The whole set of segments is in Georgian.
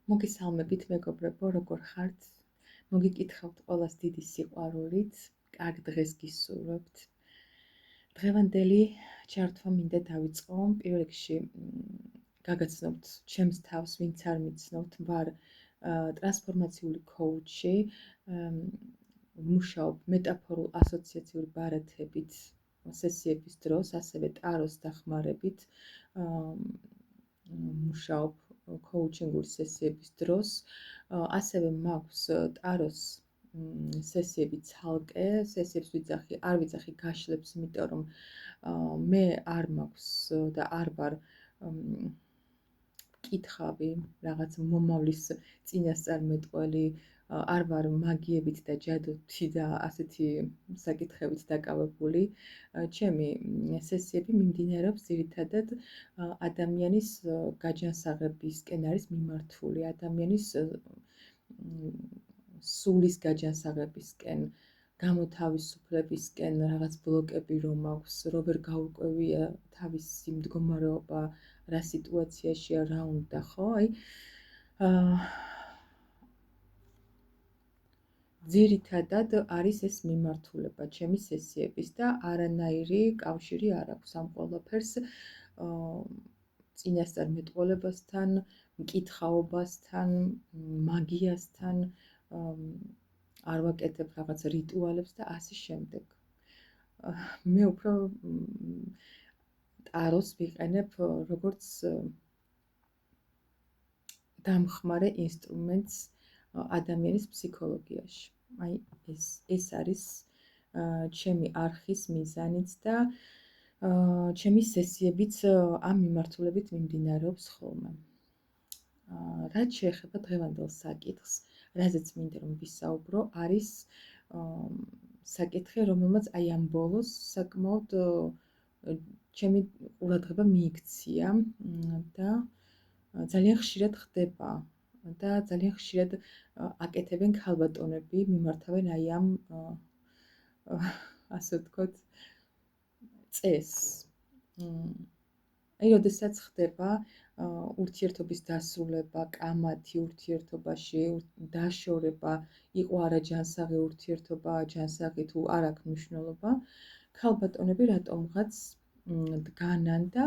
მოგესალმებით მეგობრებო, როგორ ხართ? მოგიკითხავთ ყველას დიდი სიყვარულით, კარგ დღეს გისურვებთ. დღევანდელი ჩართვა მინდა დავიწყო. პირველ რიგში გაგაცნობთ ჩემს თავს, ვინც არ მიცნობთ, ვარ ტრანსფორმაციული კოუჩი, ვმუშაობ მეტაფორულ ასოციაციური ბარათებით სესიების დროს, ასევე ტაროს დახმარებით მუშაობ კოუჩინგური სესიების დროს, ასევე მაქვს ტაროს სესიები ცალკე, სესიებს არ ვიძახი გაშლებს, იმიტომ რომ მე არ მაქვს და არ ვარ კითხავი, რაღაც მომავლის წინასწარმეტყველი, არ ვარ მაგიებით და ჯადოთი და ასეთი საკითხებით დაკავებული. ჩემი სესიები მიმდინარეობს ძირითადად ადამიანის გაჯანსაღებისკენ არის მიმართული, ადამიანის სულის გაჯანსაღებისკენ, გამოთავისუფლებისკენ, რაღაც ბლოკები რომ აქვს, რომ ვერ გაურკვევია თავისი მდგომარეობა, რა სიტუაციაშია, რა უნდა, ხო? ძირითადად არის ეს მიმართულება ჩემი სესიების და არანაირი კავშირი არ აქვს ამ ყველაფერს წინასწარმეტყველებასთან, მკითხაობასთან, მაგიასთან, არ ვაკეთებ რაღაც რიტუალებს და ასე შემდეგ. მე უფრო ტაროს ვიყენებ როგორც დამხმარე ინსტრუმენტს ადამიანის ფსიქოლოგიაში. ეს არის ჩემი არხის მიზანიც და ჩემი სესიებიც ამ მიმართულებით მიმდინარეობს ხოლმე. რაც შეეხება დღევანდელ საკითხს, რაზეც მინდა რომ ვისაუბრო, არის საკითხი, რომელმაც ამ ბოლოს საკმაოდ ჩემი ყურადღება მიიქცია და ძალიან ხშირად ხდება და ძალიან ხშირად აკეთებენ ქალბატონები, მიმართავენ ამ ასე ვთქვათ წესს. როდესაც ხდება ურთიერთობის დასრულება, კამათი ურთიერთობაში, დაშორება, იყო არა ჯანსაღი ურთიერთობა, ჯანსაღი თუ არ აქვს მნიშვნელობა, ქალბატონები რატომღაც დგანან და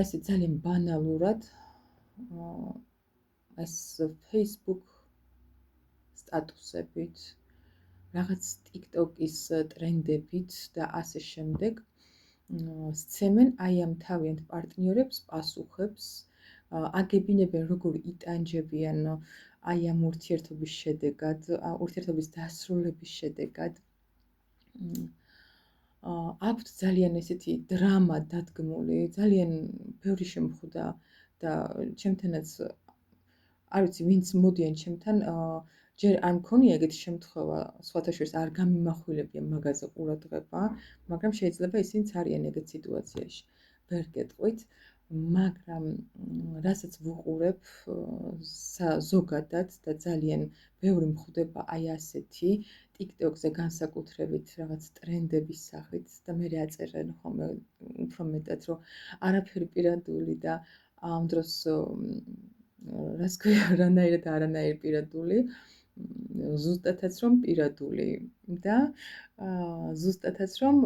ესე ძალიან ბანალურად ეს Facebook სტატუსებით, რაღაც TikTok-ის ტრენდებით და ასე შემდეგ სცემენ ამ თავიანთ პარტნიორებს პასუხებს, აგებინებენ როგორ იტანჯებიან ამ ურთიერთობის შედეგად, ურთიერთობის დასრულების შედეგად. აქვთ ძალიან ესეთი დრამა დადგმული, ძალიან ბევრი შემხვდა და ჩემთანაც არ ვიცი, ვინც მოდიან ჩემთან, ჯერ არ მქონია ეგეთი შემთხვევა, სხვათა შორის არ გამიმახვილებია მაგაზე ყურადღება, მაგრამ შეიძლება ისინიც არიან ეგეთ სიტუაციაში. ვერ გეტყვით, მაგრამ რასაც ვუყურებ ზოგადად და ძალიან ბევრი მხვდება ასეთი TikTok-ზე განსაკუთრებით რაღაც ტრენდების სახით და მე აწერენ ხოლმე უფრო მეტად, რომ არაფერი პირადული და ამ დროს რას ქვია, არანაირი პირადული, ზუსტადაც რომ პირადული და ზუსტადაც რომ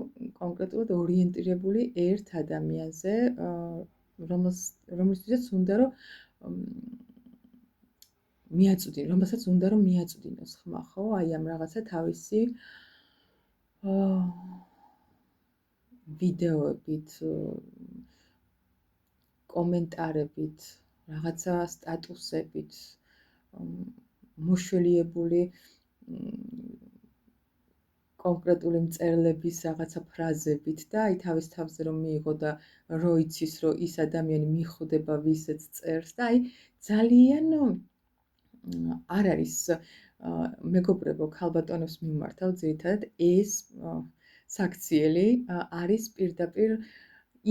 კონკრეტულად ორიენტირებული ერთ ადამიანზე, რომელსაც უნდა რომ რომელსაც უნდა რომ მიაწვდინოს ხმა, ხო? ამ რაღაცა თავისი ვიდეოებით, კომენტარებით, რაღაცა სტატუსებით, მოშველიებული კონკრეტული მწერლების რაღაცა ფრაზებით და თავის თავზე რომ მიიღო და რო იცის, რომ ის ადამიანი მიხვდება ვისაც წერს და ძალიან არ არის მეგობრებო ქალბატონებს მიმართავ ძირითადად ეს საქციელი არის პირდაპირ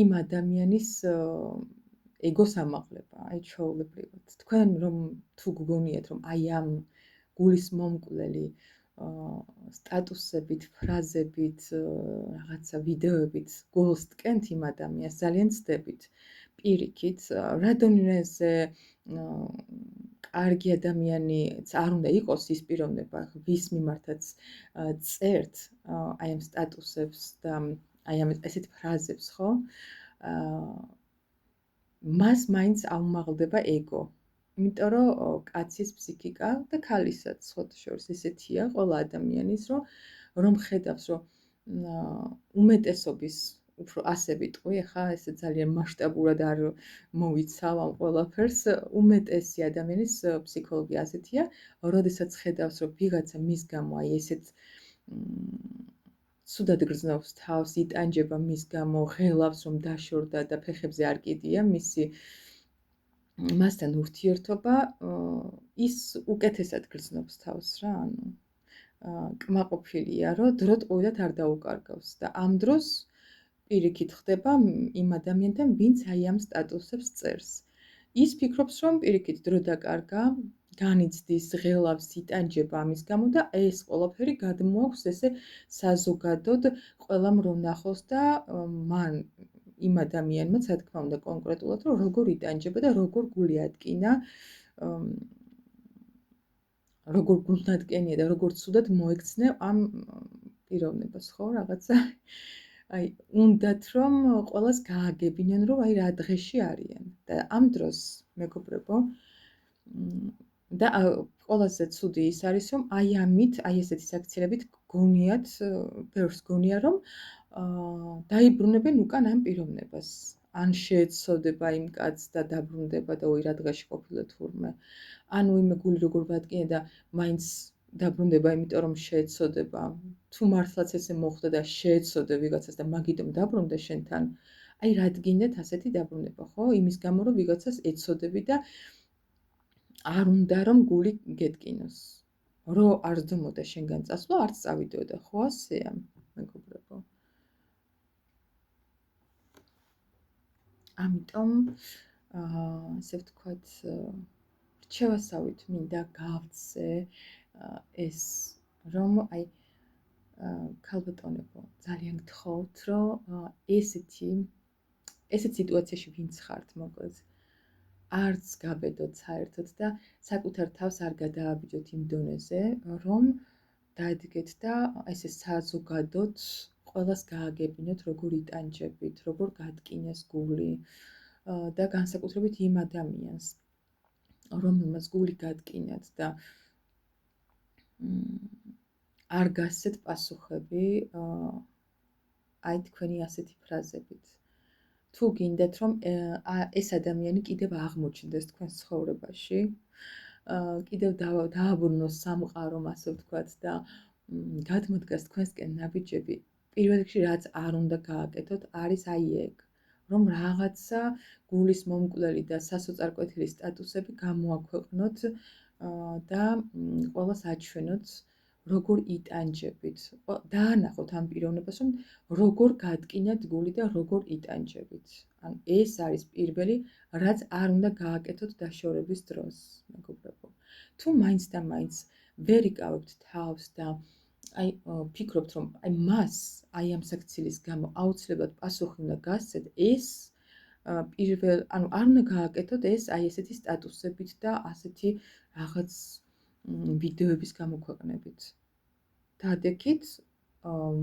იმ ადამიანის ეგოს ამაღლება, ჩვეულებრივად. თქვენ რომ თუ გგონიათ რომ ამ გულის მომკვლელი სტატუსებით, ფრაზებით, რაღაცა ვიდეოებით გულს ტკენთ იმ ადამიანს, ძალიან ცდებით. პირიქით, რადონეზე კარგი ადამიანიც არ უნდა იყოს ის პიროვნება, ვის მიმართაც წერთ აი ამ სტატუსებს და აი ამ ესეთ ფრაზებს, ხო? მას მაინც აუმაღლდება ეგო. იმიტომ რომ კაცის ფსიქიკა და ქალისაც სხვათა შორის ესეთია, ყველა ადამიანის, რომ ხედავს, რომ უმეტესობის უფრო ასე ვიტყვი, ახლა ესე ძალიან მასშტაბურად არ მოვიცავ ამ ყველაფერს, უმეტესი ადამიანის ფსიქოლოგია ასეთია, როდესაც ხედავს, რომ ვიღაცა მის გამო აი ესეთ ცუდად გრძნობს თავს, იტანჯება მის გამო, ღელავს, რომ დაშორდა და ფეხებზე არ კიდია მისი მასთან ურთიერთობა, ის უკეთესად გრძნობს თავს რა, ანუ კმაყოფილია, რომ დრო ტყუილად არ დაუკარგავს და ამ დროს პირიქით ხდება იმ ადამიანთან, ვინც აი ამ სტატუსებს წერს. ის ფიქრობს, რომ პირიქით დრო დაკარგა, განიცდის, ღელავს, იტანჯება ამის გამო და ეს ყველაფერი გადმოაქვს ესე საზოგადოდ ყველამ რომ ნახოს და მან იმ ადამიანმა, რა თქმა უნდა, კონკრეტულად, რომ როგორ იტანჯება და როგორ გული ატკინა, როგორ გულნატკენია და როგორ ცუდად მოექცნე ამ პიროვნებას, ხო, რაღაცა. აი, უნდათ რომ ყველას გააგებინონ, რომ აი რა დღეში არიან და ამ დროს მეგობრებო და ყველაზე ცუდი ის არის, რომ აი ამით, აი ესეთი საქციელებით გონიათ, ბევრს გონია, რომ დაიბრუნებენ უკან ამ პიროვნებას. ან შეეცოდება იმ კაცს და დაბრუნდება და ой რა დღეში ყოფილა თურმე. ანუ იმე გული როგორ ვატკინე და მაინც დაბრუნდება, იმიტომ რომ შეეცოდება. თუ მართლაც ესე მოხდა და შეეცოდე ვიღაცას და მაგიტომ დაბრუნდა შენთან, აი რადგინდეთ ასეთი დაბრუნება, ხო? იმის გამო რომ ვიღაცას ეცოდები და არ უნდა რომ გული გეტკინოს. რო არ ზდომოდა შენგან წასვლა, არც წავიდოდა, ხო ასეა, მეგობრებო? ამიტომ ასე ვთქვათ, რჩევასავით მინდა გავცე ეს რომ აი ქალბატონებო, ძალიან გთხოვთ, რომ ესეთი სიტუაციაში ვინც ხართ, მოკლედ არც გაბედოთ საერთოდ და საკუთარ თავს არ გადააბიჯოთ იმ დონეზე, რომ დადგეთ და ესე საზოგადოდ ყველას გააგებინოთ, როგორ იტანჯებით, როგორ გატკინეს გული და განსაკუთრებით იმ ადამიანს, რომელმაც გული გატკინათ და არ გასცეთ პასუხები აი თქვენი ასეთი ფრაზებით. თუ გინდათ რომ ეს ადამიანი კიდევ აღმოჩნდეს თქვენს ცხოვრებაში, კიდევ დააბრუნოს სამყარომ, ასე ვთქვათ და გადმოდგას თქვენსკენ ნაბიჯები, პირველ რიგში რაც არ უნდა გააკეთოთ, არის აი ეგ, რომ რაღაცა გულის მომკვლელი და სასოწარკვეთილი სტატუსები გამოაქვეყნოთ და ყველას აჩვენოთ, როგორ იტანჯებით. დაანახოთ ამ პიროვნებას, რომ როგორ გატკინათ გული და როგორ იტანჯებით. ანუ ეს არის პირველი, რაც არ უნდა გააკეთოთ დაშორების დროს, მეგობრებო. თუ მაინც და მაინც ვერ იკავებთ თავს და აი ფიქრობთ, რომ აი მას აი ამ საქციის გამო აუცილებლად პასუხი უნდა გასცეთ, ეს პირველ, ანუ არ უნდა გააკეთოთ ეს აი ესეთი სტატუსებით და ასეთი რაღაც ვიდეოების გამოქვეყნებით. დადექით,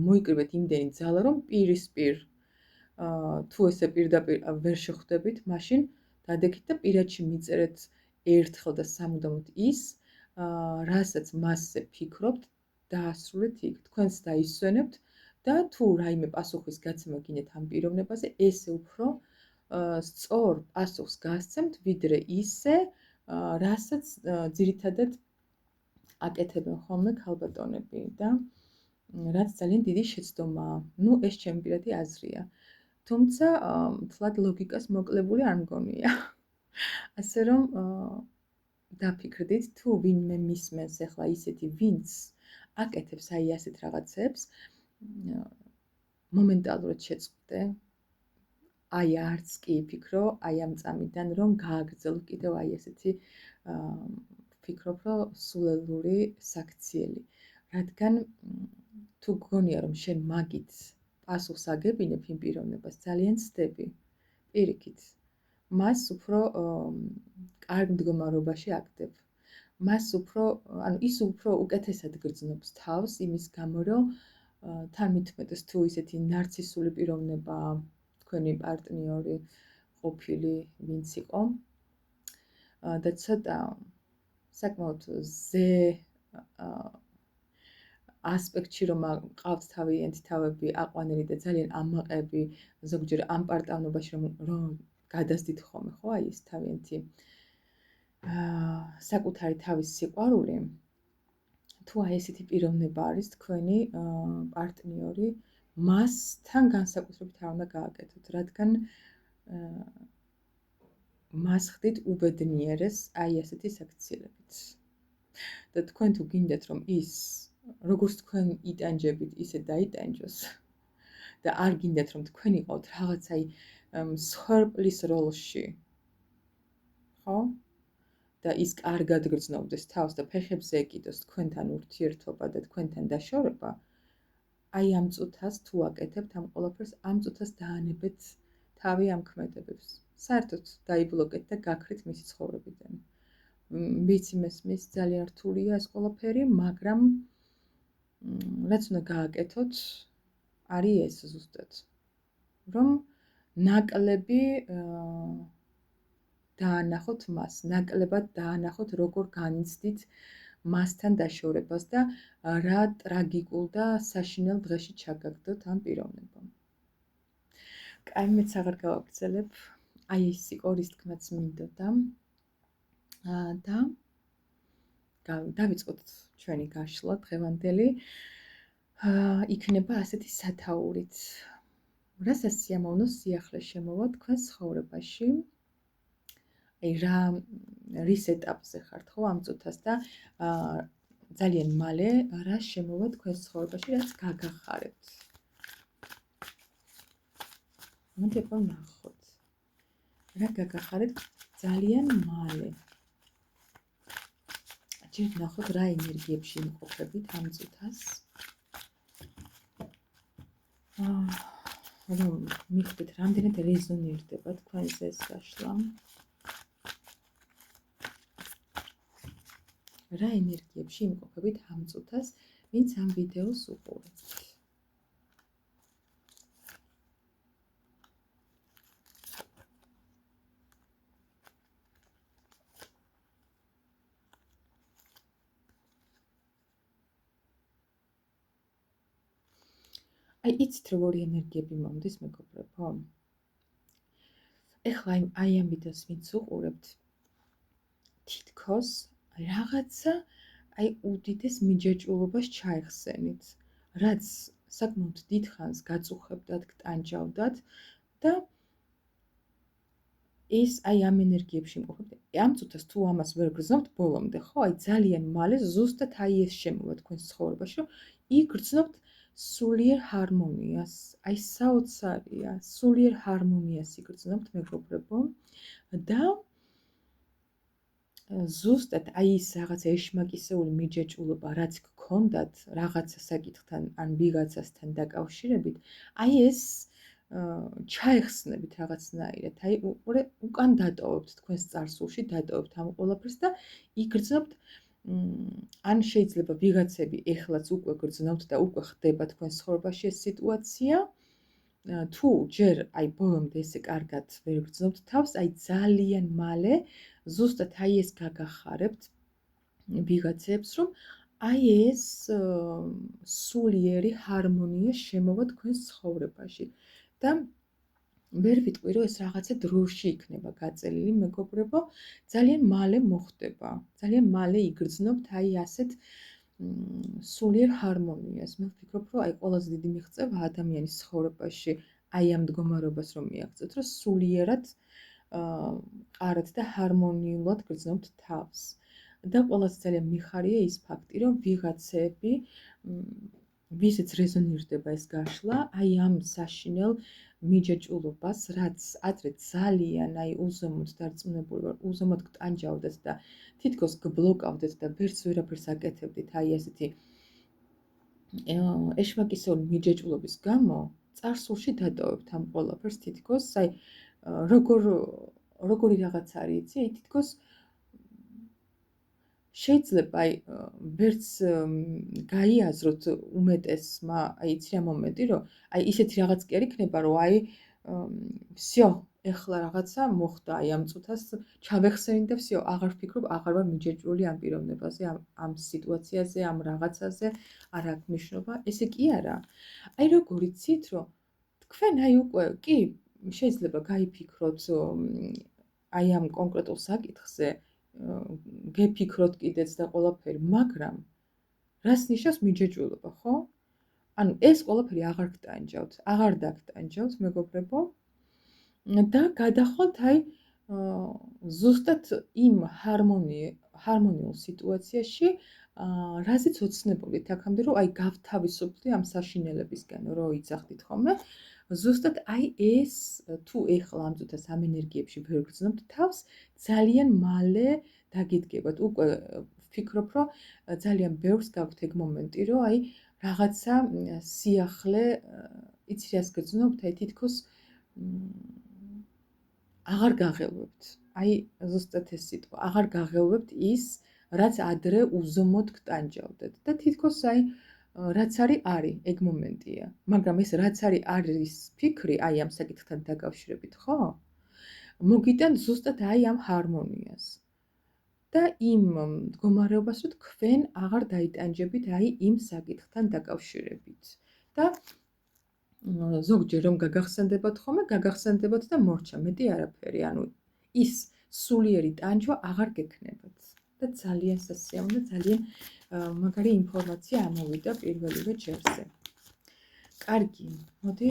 მოიკრიბეთ იმდენი ძალა, რომ პირისპირ თუ ესე პირდაპირ ვერ შეხვდებით, მაშინ დადექით და პირადში მიწერეთ ერთხელ და სამუდამოდ ის, რასაც მასზე ფიქრობთ, დაასრულეთ იქ. თქვენს დაისვენებთ და თუ რაიმე პასუხის გაცემა გინდათ ამ პიროვნებაზე, ესე უფრო სწორ პასუხს გასცემთ, ვიდრე ისე, რასაც ძირითადად აკეთებენ ხოლმე ქალბატონები და რაც ძალიან დიდი შეცდომაა. ნუ ეს ჩემი პირადი აზრია. თუმცა თლად ლოგიკას მოკლებული არ მგონია. ასე რომ დაფიქრდით, თუ ვინმე მისმენს ახლა ისეთი, ვინც აკეთებს აი ასეთ რაღაცებს, მომენტალურად შეწყვდე. აი არც კი ფიქრო, აი ამ წამიდან რომ გააგრძელო კიდევ აი ესეთი ვფიქრობ, რომ სულელური საქციელი. რადგან თუ გგონია, რომ შენ მაგით პასუხს აგებინებ იმ პიროვნებას, ძალიან ცდები. პირიქით. მას უფრო კარგ მდგომარეობაში აგდებ. მას უფრო, ის უფრო უკეთესად გრძნობს თავს იმის გამო, რომ თან მithumetes თუ ისეთი ნარცისული პიროვნება თქვენი პარტნიორი ყოფილი ვინც იყო და ცოტა საკმაოდ ზე ასპექტში რომ ყავთ თავიანთი თავები აყვანილი და ძალიან ამაყები ზოგჯერ ამ პარტნიორობაში რომ გადასდით ხოლმე ხო აი ეს თავიანთი საკუთარი თავის სიყვარული თუ აი ესეთი პიროვნება არის თქვენი პარტნიორი მასთან განსაკუთრებით არ უნდა გააკეთოთ რადგან მას ხდით უბედნიერეს აი ესეთი საქციელებით და თქვენ თუ გინდათ რომ ის როგორც თქვენ იტანჯებით ისე დაიტანჯოს და არ გინდათ რომ თქვენ იყავთ რაღაც აი მსხვერპლის როლში ხო და ის კარგად გრძნობდეს თავს და ფეხებზე ეკიდოს თქვენთან ურთიერთობა და თქვენთან დაშორება აი ამ წუთას თუ აკეთებთ ამ ყველაფერს ამ წუთას დაანებეთ თავი ამ ქმედებებს საერთოდ დაიბლოკეთ და გაქრით მისი ცხოვრებიდან ვიცი მესმის ძალიან რთულია ეს ყველაფერი მაგრამ რაც უნდა გააკეთოთ არის ეს ზუსტად რომ ნაკლები დაანახოთ მას ნაკლებად დაანახოთ როგორ განიცდით მასთან დაშორებას და რა ტრაგიკულ და საშინელ დღეში ჩაგაგდოთ ამ პიროვნებამ. კაი მეც აღარ გავაგრძელებ. აი ეს იყო რის თქმაც მინდოდა. და დავიწყოთ ჩვენი გაშლა დღევანდელი. იქნება ასეთი სათაურით. რასაც სიამოვნო სიახლე შემოვა თქვენ ცხოვრებაში. აი რის ეტაპზე ხართ ხო ამ წუთას და ძალიან მალე რა შემოვა თქვენ ცხოვრებაში რაც გაგახარებთ. მოდი ახლა ნახოთ. რა გაგახარებთ ძალიან მალე. ჯერ ნახოთ რა ენერგიებში იმყოფებით ამ წუთას. რომ მიხვდეთ რამდენად რეზონირდება თქვენზე ეს გაშლა. რა ენერგიებში იმყოფებით ამ წუთას, ვინც ამ ვიდეოს უყურებთ. აი იცით როგორი ენერგიები მომდის მეგობრებო? ეხლა აი ამ ვიდეოს ვინც უყურებთ, თითქოს რაღაცა აი უდიდეს მიჯაჭვულობას ჩაიხსენით, რაც საკმაოდ დიდხანს გაწუხებდათ, გტანჯავდათ და ეს აი ამ ენერგიებში იმყოფებთ. ამ წუთას თუ ამას ვერ გრძნობთ ბოლომდე, ხო? აი ძალიან მალე ზუსტად აი ეს შემოვა თქვენს ცხოვრებაში, რომ იგრძნობთ სულიერ ჰარმონიას, აი საოცარია, სულიერ ჰარმონიას იგრძნობთ მეგობრებო და ზუსტად აი ის რაღაც ეშმაკისეული მიჯაჭვულობა, რაც გქონდათ რაღაცა საკითხთან ან ვიღაცასთან დაკავშირებით, აი ეს ჩაეხსნებით რაღაცნაირად, აი უკან დატოვებთ თქვენს წარსულში, დატოვებთ ამ ყველაფერს და იგრძნობთ ან შეიძლება ვიღაცები ეხლაც უკვე გრძნობთ და უკვე ხდება თქვენს ცხოვრებაში ეს სიტუაცია, თუ ჯერ აი ბოლომდე ესე კარგად ვერ გრძნობთ თავს, აი ძალიან მალე ზუსტად აი ეს გაგახარებთ ვიღაცებს, რომ აი ეს სულიერი ჰარმონია შემოვა თქვენს ცხოვრებაში და ვერ ვიტყვი რომ ეს რაღაცა დროში იქნება გაწელილი მეგობრებო, ძალიან მალე მოხდება, ძალიან მალე იგრძნობთ აი ასეთ სულიერ ჰარმონიას. მე ვფიქრობ, რომ აი ყველაზე დიდი მიღწევა ადამიანის ცხოვრებაში აი ამ მდგომარეობას რომ მიაღწევთ, რომ სულიერად ყარად და ჰარმონიულად გრძნობთ თავს. და ყველაზე ძალიან მიხარია ის ფაქტი, რომ ვიღაცები ვისაც რეზონირდება ეს გაშლა, აი ამ საშინელ მიჯაჭვულობას, რაც ადრე ძალიან აი უზომოდ დარწმუნებული ვარ, უზომოდ გტანჯავდეთ და თითქოს გბლოკავდეთ და ვერც ვერაფერს აკეთებდით აი ესეთი ეშმაკისეული მიჯაჭვულობის გამო, წარსულში დატოვებთ ამ ყველაფერს თითქოს, აი როგორი რაღაც არის, იცი? აი თითქოს შეიძლება ვერც გაიაზროთ უმეტესმა, აი იცი რა მომენტი, რომ აი ისეთი რაღაც კი არ იქნება, რომ აი всё, ეხლა რაღაცა მოხდა, აი ამ წუთას ჩავეხსენე და всё, აღარ ვფიქრობ, აღარ ვარ მიჯეჭვული ამ პიროვნებაზე, ამ სიტუაციაზე, ამ რაღაცაზე, არ აქვს მნიშვნელობა. ესე კი არა. აი როგორ იცით, რომ თქვენ აი უკვე კი შეიძლება გაიფიქროთ აი ამ კონკრეტულ საკითხზე, გეფიქროთ კიდეც და ყველაფერი, მაგრამ რას ნიშნავს მიჯეჭვულობა, ხო? ანუ ეს ყველაფერი აღარ გტანჯავთ, აღარ დაგტანჯავთ, მეგობრებო. და გადახვალთ აი ზუსტად იმ ჰარმონიულ სიტუაციაში, რაზეც ოცნებობთ აქამდე, რომ აი გავთავისუფლდი ამ საშინელებისგან, რომ იცახდით ხოლმე. ზუსტად აი ეს თუ ეხლა ამ წუთას ამ ენერგიებში ვერ გრძნობთ თავს, ძალიან მალე დაგიდგებათ. უკვე ვფიქრობ, რომ ძალიან ბევრს გაქვთ ეგ მომენტი, რომ აი რაღაცა სიახლე, იცი რას გრძნობთ, აი თითქოს აღარ გაღელვებთ. აი ზუსტად ეს სიტყვა, აღარ გაღელვებთ ის, რაც ადრე უზომოდ გტანჯავდეთ და თითქოს აი რაც არის, ეგ მომენტია. მაგრამ ეს რაც არის ფიქრი, აი ამ საკითხთან დაკავშირებით, ხო? მოგიტან ზუსტად აი ამ ჰარმონიას. და იმ მდგომარეობას, რომ თქვენ აღარ დაიტანჯებით აი იმ საკითხთან დაკავშირებით. და ზოგჯერ რომ გაგახსენდებათ ხოლმე, გაგახსენდებათ და მორჩა, მეტი არაფერი, ანუ ის სულიერი ტანჯვა აღარ გექნებათ. და ძალიან სასიამოვნო, ძალიან მაგარი ინფორმაცია ამოვიდა პირველივე ჯერზე. კარგი, მოდი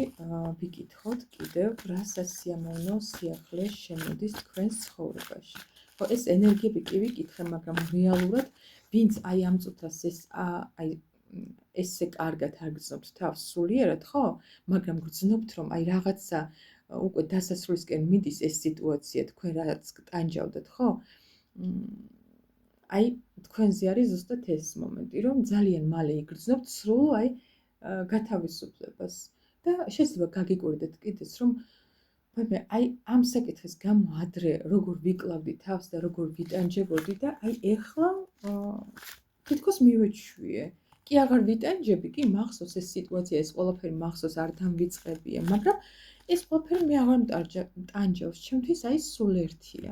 ვიკითხოთ კიდევ, რა სასიამოვნო სიახლე შემოდის თქვენს ცხოვრებაში. ხო, ეს ენერგიები კი ვიკითხე, მაგრამ რეალურად ვინც აი ამ წუთას აი ესე კარგად არ გრძნობთ თავს სულიერად, ხო? მაგრამ გრძნობთ, რომ აი რაღაცა უკვე დასასრულისკენ მიდის ეს სიტუაცია, თქვენ რაც გტანჯავდეთ, ხო? აი თქვენზე არის ზუსტად ეს მომენტი, რომ ძალიან მალე იგრძნობთ სრულ აი გათავისუფლებას. და შეიძლება გაგიკვირდეთ კიდეც, რომ ვაიმე, აი ამ საკითხის გამო ადრე როგორ ვიკლავდი თავს და როგორ ვიტანჯებოდი და აი ეხლა თითქოს მივეჩვიე. კი აღარ ვიტანჯები, კი მახსოვს ეს სიტუაცია, ეს ყველაფერი მახსოვს, არ დამვიწყებია, მაგრამ ეს ყველაფერი მე აღარ მტანჯავს, ჩემთვის აი სულ ერთია.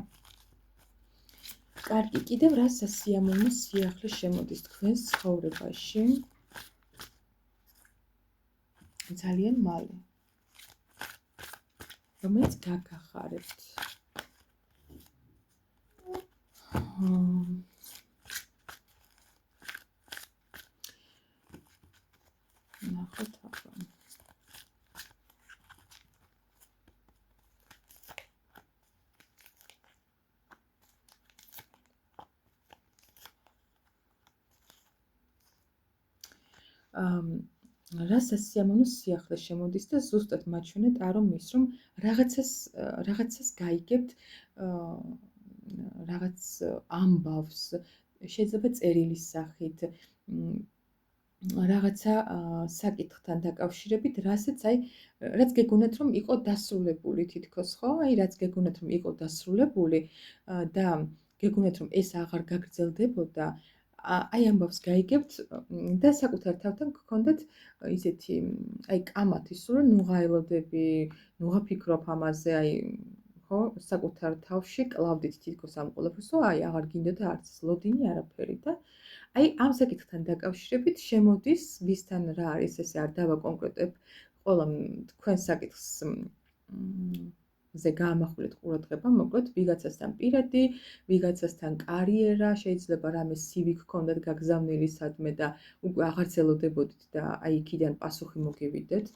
კარგი, კიდევ რა სასიამოვნო სიახლე შემოდის თქვენს ცხოვრებაში? ძალიან მალე. რომელიც გაგახარებთ. ნახოთ აბა. რა სასიამოვნო სიახლე შემოდის და ზუსტად მაჩვენეთ არომის, რომ რაღაცას გაიგებთ, რაღაც ამბავს, შეიძლება წერილის სახით, რაღაცა საკითხთან დაკავშირებით, რაც გეგონათ, რომ იყო დასრულებული თითქოს, ხო? აი რაც გეგონათ, რომ იყო დასრულებული და გეგონათ, რომ ეს აღარ გაგრძელდებოდა, აი ამბავს გაიგებთ და საკუთარ თავთან გქონდათ ისეთი აი კამათი სულ რომ ნუღაელოდები, ნუღაფიქრობ ამაზე, აი ხო, საკუთარ თავში კლავდით თითქოს ამ ყველაფერს, რომ აი აღარ გინდოდა არც ლოდინი არაფერი და აი ამ საკითხთან დაკავშირებით შემოდის, ვისთან რა არის, ესე არ დავაკონკრეტებ, ყველა თქვენ საკითხს ზე გაამახვილეთ ყურადღება, მოკლედ ვიღაცასთან პირადი, ვიღაცასთან კარიერა, შეიძლება რამე CV გქონდათ გაგზავნილი სადმე და უკვე აღარც ელოდებოდით და აი იქიდან პასუხი მოგივიდეთ.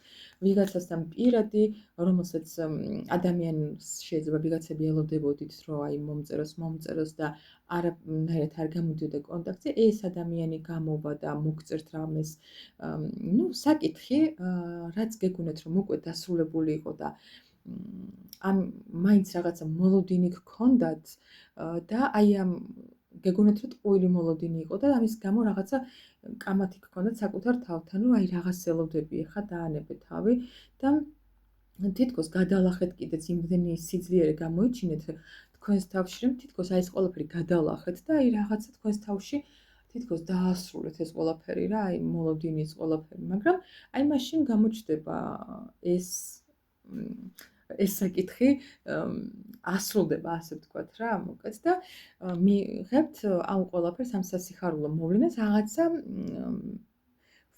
ვიღაცასთან პირადი, რომელსაც ადამიანს შეიძლება ვიღაცები ელოდებოდით, რომ აი მომწეროს და არანაირად არ გამოდიოდა კონტაქტზე, ეს ადამიანი გამოვა და მოგწერთ რამეს. ნუ საკითხი, რაც გეგონათ, რომ უკვე დასრულებული იყო და მაინც რაღაცა მოლოდინი გქონდათ და აი ამ გეგონათ, რომ ტყუილი მოლოდინი იყო და ამის გამო რაღაცა კამათი გქონდათ საკუთარ თავთან, რომ აი რაღაც ელოდები, ხა დაანებე თავი და თითქოს გადალახეთ კიდეც იმდენი სიძლიერე გამოიჩინეთ თქვენს თავში, რომ თითქოს აი ეს ყველაფერი გადალახეთ და აი რაღაცა თქვენს თავში თითქოს დაასრულეთ ეს ყველაფერი რა, აი მოლოდინის ყველაფერი, მაგრამ აი მაშინ გამოჩნდება ეს ეს საკითხი ასრულდება, ასე ვთქვათ რა, მოკლედ და მიიღებთ ამ ყველაფერს, ამ სასიხარულო მოვლენას რაღაცა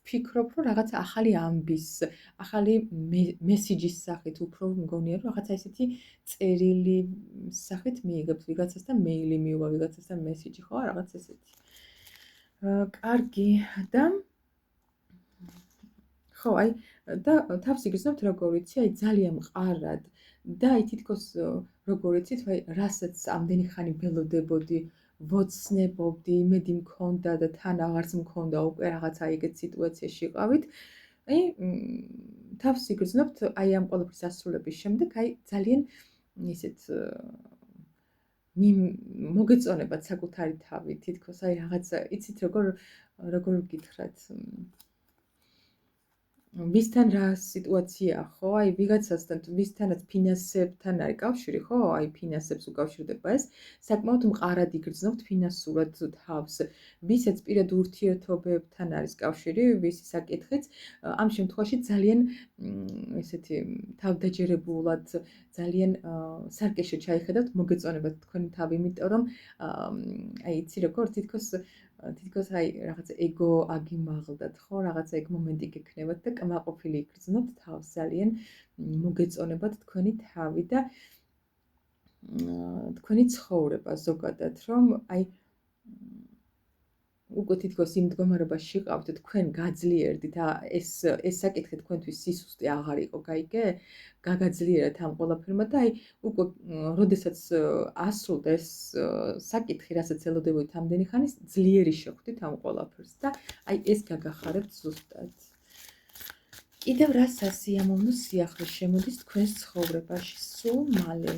ვფიქრობ, რომ რაღაცა ახალი ამბის, ახალი მესიჯის სახით უფრო მგონია, რომ რაღაცა ესეთი წერილი სახით მიიღებთ ვიღაცასთან მეილი მიუღვა ვიღაცასთან მესიჯი, ხო, რაღაც ესეთი. კარგი და ხო, აი და თავს იგრძნობთ როგორ იცი, აი ძალიან მყარად და აი თითქოს როგორ იცით, აი რასაც ამდენი ხანი ველოდებოდი, ვოცნებობდი, იმედი მქონდა და თან აღარც მქონდა უკვე რაღაცა ეგეთ სიტუაციაში ყავით. აი თავს იგრძნობთ აი ამ ყველაფრის ასრულების შემდეგ, აი ძალიან ისეთ მოგეწონებათ საკუთარი თავი, თითქოს აი რაღაცა იცით როგორ ვკითხრათ ვისთან რა სიტუაციაა, ხო? აი ვიღაცასთან ვისთანაც ფინანსებთან არის კავშირი, ხო? აი ფინანსებს უკავშირდება ეს. საკმაოდ მყარად იგრძნობთ ფინანსურად თავს. ვისაც პირად ურთიერთობებთან არის კავშირი, ვისი საკითხიც, ამ შემთხვევაში ძალიან ესეთი თავდაჯერებულად, ძალიან სარკეშო ჩაიხედავთ, მოგეწონებათ თქვენი თავი, იმიტომ რომ აი იცი როგორ თითქოს აი რაღაცა ეგო აგიმაღლდათ, ხო? რაღაცა ეგ მომენტი გექნებათ და კმაყოფილი იგრძნობთ თავს, ძალიან მოგეწონებათ თქვენი თავი და თქვენი ცხოვრება ზოგადად, რომ აი უკვე თითქოს იმ მდგომარეობაში ყავთ, თქვენ გაძლიერდით და ეს საკითხი თქვენთვის სისუსტე აღარ იყო, გაიგე? გაგაძლიერეთ ამ ყველაფერმა და აი უკვე როდესაც ასრულდა ეს საკითხი, რასაც ელოდებოდით ამდენი ხანი, ძლიერი შეხვდით ამ ყველაფერს და აი ეს გაგახარებთ ზუსტად. კიდევ რა სასიამოვნო სიახლე შემოდის თქვენს ცხოვრებაში სულ მალე?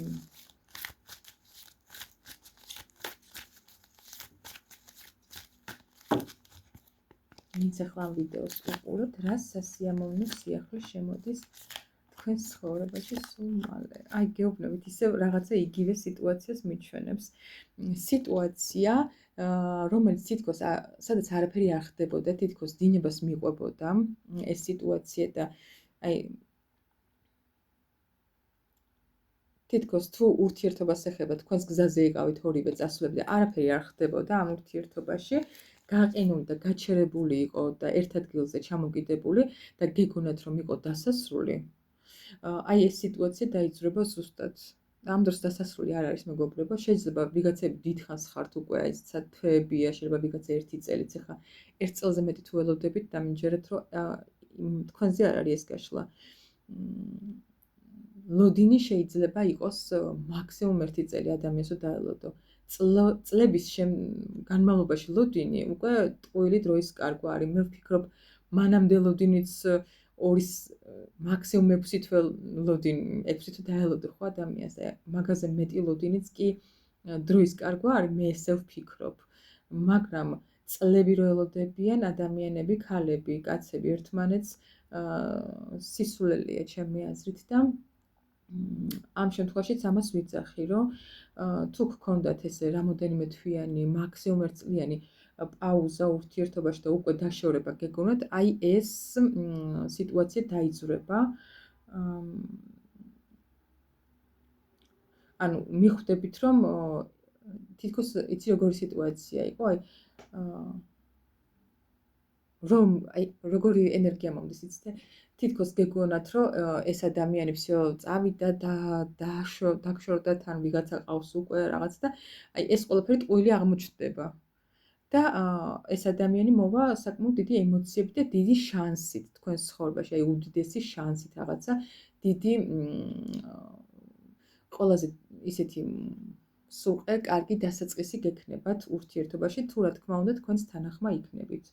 ვინც ახლა ამ ვიდეოს უყურებთ, რა სასიამოვნო სიახლე შემოდის თქვენს ცხოვრებაში სულ მალე. აი გეუბნებით, ისევ რაღაცა იგივე სიტუაციას მიჩვენებს. სიტუაცია, რომელიც თითქოს სადაც არაფერი არ ხდებოდა, თითქოს დინებას მიყვებოდა ეს სიტუაცია და აი თითქოს თუ ურთიერთობას ეხება, თქვენს გზაზე იყავით ორივე წასულები და არაფერი არ ხდებოდა ამ ურთიერთობაში, გაყინული და გაჩერებული იყო და ერთ ადგილზე ჩამოკიდებული და გეგონათ რომ იყო დასასრული. აი ეს სიტუაცია დაიძრება ზუსტად. ამ დროს დასასრული არ არის მეგობრებო, შეიძლება ვიღაცები დიდხანს ხართ უკვე აი ესეც თვეებია, შეიძლება ვიღაცა ერთი წელიც ახლა ერთ წელზე მეტი თუ ველოდებით და მინჯერეთ რომ თქვენზე არ არის ეს გაშლა. ლოდინი შეიძლება იყოს მაქსიმუმ ერთი წელი ადამიანს რომ დაელოდო. წლების განმავლობაში ლოდინი უკვე ტყუილი დროის კარგვა არის. მე ვფიქრობ, მანამდე ლოდინიც ორის მაქსიმუმ 6 თვე ლოდინი 6 თვე დაელოდო ხო ადამიანს. მაგაზე მეტი ლოდინიც კი დროის კარგვა არის, მე ესე ვფიქრობ. მაგრამ წლები რო ელოდებიან ადამიანები, ქალები, კაცები ერთმანეთს სისულელია ჩემი აზრით და ამ შემთხვევაშიც ამას ვიძახი, რომ თუ გქონდათ ესე რამოდენიმე თვიანი, მაქსიმუმ ერთწლიანი პაუზა ურთიერთობაში და უკვე დაშორება გეგონათ, აი ეს სიტუაცია დაიძრება. ანუ მიხვდებით, რომ თითქოს იცი როგორი სიტუაცია იყო, აი რომ აი როგორი ენერგია მომდის, იცით? თითქოს გეგონათ, რომ ეს ადამიანი всё წავიდა და დაგშორდა თან ვიღაცა ყავს უკვე რაღაც და აი ეს ყველაფერი ტყუილი აღმოჩნდება. და ეს ადამიანი მოვა საკმაოდ დიდი ემოციებით და დიდი შანსით თქვენს ცხოვრებაში, აი უდიდესი შანსით რაღაცა დიდი ყველაზე ისეთი სულყე, კარგი დასაწყისი გექნებათ ურთიერთობაში, თუ რა თქმა უნდა თქვენს თანახმა იქნებით.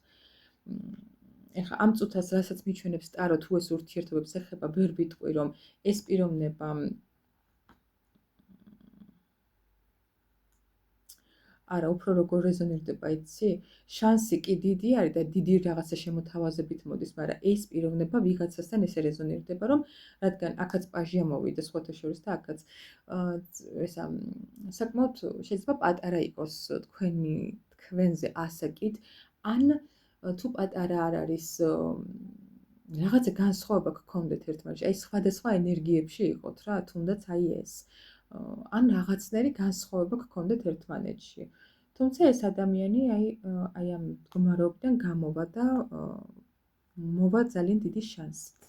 ეხლა ამ წუთას რასაც მიჩვენებს ტარო, თუ ეს ურთიერთობებს ეხება, ვერ ვიტყვი, რომ ეს პიროვნება არა, უფრო როგორ რეზონირდება, იცი? შანსი კი დიდი არის და დიდი რაღაცა შემოთავაზებით მოდის, მაგრამ ეს პიროვნება ვიღაცასთან ესე რეზონირდება, რომ რადგან აქაც პაჟია მოვიდა სხვათა შორის და აქაც ესა საკმაოდ შეიძლება პატარა იყოს თქვენზე ასაკით, ან თუ პატარა არ არის რაღაცა განსხვავება გქონდეთ ერთმანეთში, აი სხვადასხვა ენერგიებში იყოთ რა, თუნდაც აი ეს. ან რაღაცნაირი განსხვავება გქონდეთ ერთმანეთში. თუმცა ეს ადამიანი აი ამ მდგომარეობიდან გამოვა და მოვა ძალიან დიდი შანსით.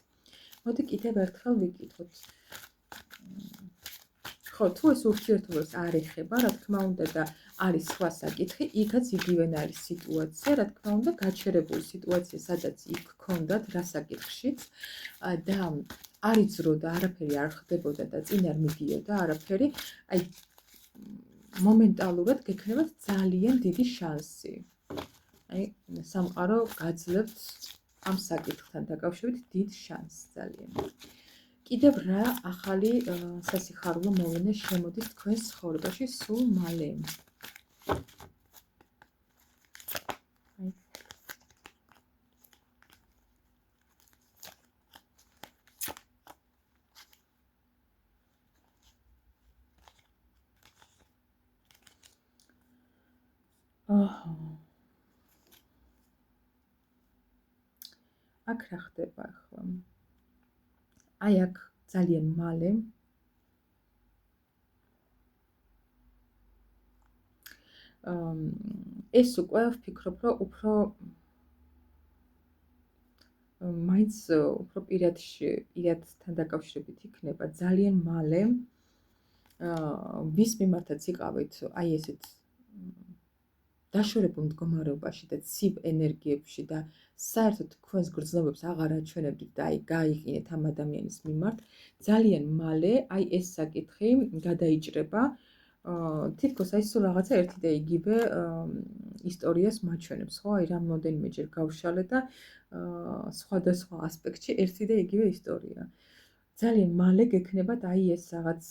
მოდი კიდევ ერთხელ ვიკითხოთ. ხო, თუ ეს ურთიერთობას არ ეხება, რა თქმა უნდა და არის სხვა საკითხი, იქაც იგივენ არის სიტუაცია, რა თქმა უნდა, გაჩერებული სიტუაცია, სადაც იქ გქონდათ რა საკითხშიც და არ იწროდა, არაფერი არ ხდებოდა და წინ არ მიდიოდა არაფერი, აი მომენტალურად გექნებათ ძალიან დიდი შანსი. აი სამყარო გაძლევთ ამ საკითხთან დაკავშირებით დიდ შანსს ძალიან. კიდევ რა ახალი სასიხარულო მოვლენა შემოდის თქვენს ცხოვრებაში სულ მალე? აქ რა ხდება ახლა? აი აქ ძალიან მალე ეს უკვე ვფიქრობ, რომ უფრო მაინც უფრო პირადთან დაკავშირებით იქნება ძალიან მალე ვის მიმართაც იყავით აი ესეთ დაშორებულ მდგომარეობაში და ცივ ენერგიებში და საერთოდ თქვენს გრძნობებს აღარ აჩვენებდით და აი გაიყინეთ ამ ადამიანის მიმართ, ძალიან მალე აი ეს საკითხი გადაიჭრება თითქოს აი სულ რაღაცა ერთი და იგივე ისტორიას მაჩვენებს, ხო? აი რამდენიმეჯერ გავშალე და სხვადასხვა ასპექტში ერთი და იგივე ისტორია. ძალიან მალე გექნებათ აი ეს რაღაც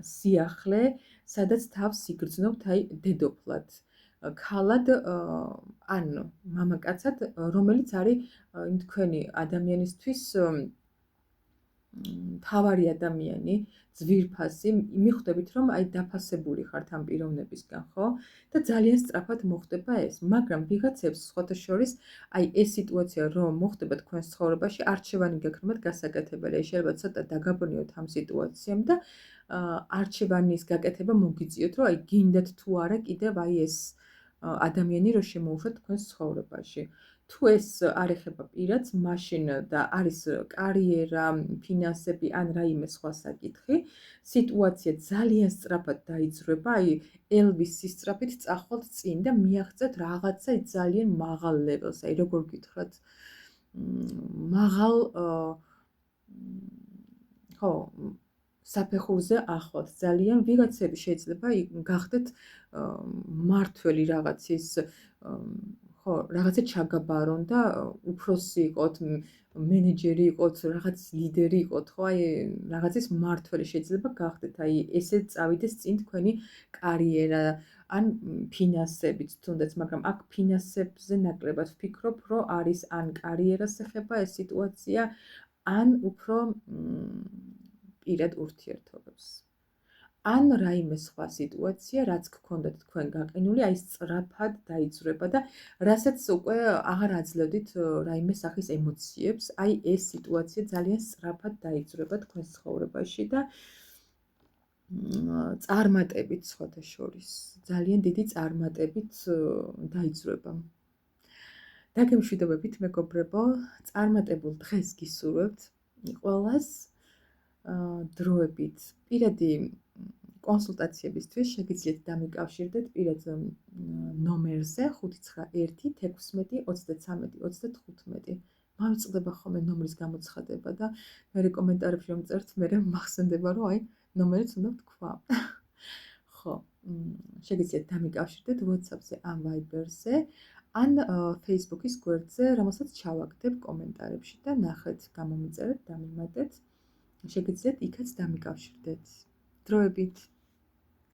სიახლე, სადაც თავს იგრძნობთ აი დედოფლად, ქალად ან მამაკაცად, რომელიც არის იმ თქვენი ადამიანისთვის მთავარი ადამიანი, ძვირფასი, მიხვდებით რომ აი დაფასებული ხართ ამ პიროვნებისგან, ხო? და ძალიან სწრაფად მოხდება ეს, მაგრამ ვიღაცებს სხვათა შორის აი ეს სიტუაცია რომ მოხდება თქვენს ცხოვრებაში, არჩევანი გექნებათ გასაკეთებელი. აი შეიძლება ცოტა დაგაბრუნოთ ამ სიტუაციამ და არჩევანის გაკეთება მოგიწიოთ, რომ აი გინდათ თუ არა კიდევ აი ეს ადამიანი რომ შემოუშვათ თქვენს ცხოვრებაში. თუ ეს არ ეხება პირადს, მაშინ და არის კარიერა, ფინანსები ან რაიმე სხვა საკითხი, სიტუაცია ძალიან სწრაფად დაიძრება, აი ელვის სისწრაფით წახვალთ წინ და მიაღწევთ რაღაცა ძალიან მაღალ ლეველს, აი როგორ გითხრათ, მაღალ ხო, საფეხურზე ახლად ძალიან ვიღაცები შეიძლება გახდეთ მართველი რაღაცის ხო, რაღაცა ჩაგაბარონ და უფროსი იყოთ, მენეჯერი იყოთ, რაღაც ლიდერი იყოთ, ხო, აი რაღაცის მართველი შეიძლება გახდეთ, აი ესე წავიდეს წინ თქვენი კარიერა ან ფინანსებით თუნდაც, მაგრამ აქ ფინანსებზე ნაკლებად ვფიქრობ, რომ არის ან კარიერას ეხება ეს სიტუაცია, ან უფრო პირად ურთიერთობებს. ან რაიმე სხვა სიტუაცია, რაც გქონდათ თქვენ გაყინული, აი სწრაფად დაიძრება და რასაც უკვე აღარ აძლევდით რაიმე სახის ემოციებს, აი ეს სიტუაცია ძალიან სწრაფად დაიძრება თქვენს ცხოვრებაში და წარმატებით სხვათა შორის, ძალიან დიდი წარმატებით დაიძრება. დაგემშვიდობებით მეგობრებო, წარმატებულ დღეს გისურვებთ ყველას. დროებით პირადი კონსულტაციებისთვის შეგიძლიათ დამიკავშირდეთ პირად ნომერზე 591-16-33-35. მავიწყდება ხოლმე ნომრის გამოცხადება და მე კომენტარებში რომ წერთ, მე მახსენდება რომ აი ნომერიც უნდა ვთქვა. ხო, შეგიძლიათ დამიკავშირდეთ WhatsApp-ზე ან Viber-ზე ან Facebook-ის გვერდზე, რომელსაც ჩავაგდებ კომენტარებში და ნახეთ, გამომიწერეთ, დამიმატეთ. შეგიძლიათ იქაც დამიკავშირდეთ. დროებით